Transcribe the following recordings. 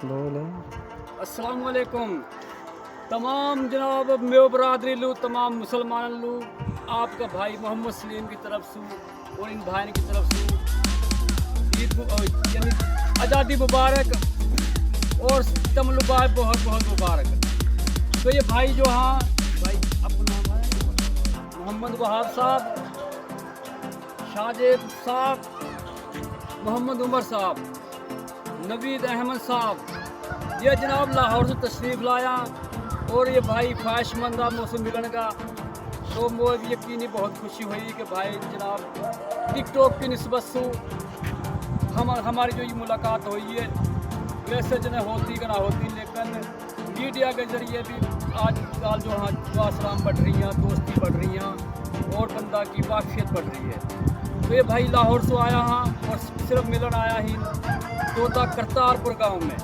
अस्सलाम वालेकुम तमाम जनाब मेरे बरादरी लू तमाम मुसलमान लू आपका भाई मोहम्मद सलीम की तरफ से और इन भाई की तरफ से ईद यानी आज़ादी मुबारक और तमलुबाय बहुत बहुत मुबारक। तो ये भाई जो हाँ भाई अपना नाम है मोहम्मद वहाब साहब, शाहजेब साहब, मोहम्मद उमर साहब, नवीद अहमद साहब, ये जनाब लाहौर से तशरीफ़ लाया और ये भाई ख्वाहिशमंद मौसम मिलन का। तो मुझे यकीनी बहुत खुशी हुई कि भाई जनाब टिकटॉक की निस्बत से हमारी जो ये मुलाकात हुई है वैसे जो होती कि ना होती, लेकिन मीडिया के ज़रिए भी आजकल जो हाँ दुआसलाम बढ़ रही हैं, दोस्ती बढ़ रही हैं और बंदा की वाकफियत बढ़ रही है। तो ये भाई लाहौर से आया हाँ और सिर्फ मिलन आया ही तोता करतारपुर गांव में।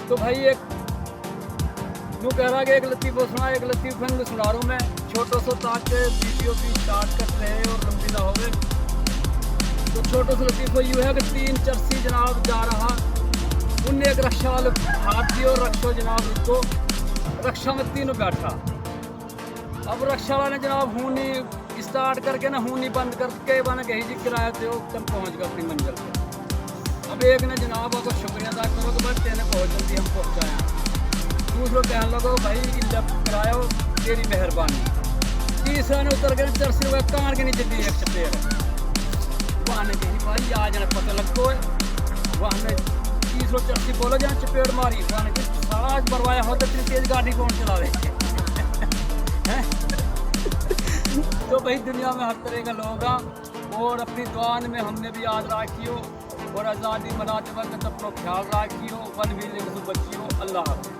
तो भाई एक यूँ कह रहा कि एक लतीफ़ सुना, एक लतीफ़ फिल्म सुना रहा हूँ मैं छोटो सो ताकि वीडियो भी स्टार्ट कर रहे और लंबी ना हो गए। तो छोटो से लतीफ़ यूँ है कि 3 चरसी जनाब जा रहा, उनने एक रक्षा वाले हाथ दिया और रक्षा जनाब उसको रक्षा में तीनों बैठा। अब रक्षा वाला ने जनाब हूनी स्टार्ट करके ना हूनी बंद करके बन गई जी किराया थे तब पहुँच गया अपनी मंजिल पर। अब एक ने जनाब आपको शुक्रिया अदा करो कि भाई तेने बहुत जल्दी हम पहुँचाया। दूसरों कहने लगो भाई किराया तेरी मेहरबानी। तीसरा ने उतर कर 400 रुपये कान के नीचे दी एक चपेड़। वहाँ ने कही भाई आज ना पता लगो है। वहाँ ने तीसरो 400 बोलो जहाँ चपेड़ मारी। वहाँ ने आज बरवाया होता इतनी तेज गाड़ी कौन चला रहे तो भाई दुनिया में हर तरह का लोग हैं और अपनी दुआन में हमने भी याद रखियो और आज़ादी मनाते वक्त अपना ख्याल रखियो, वन भी बचियो। अल्लाह हाफ़िज़।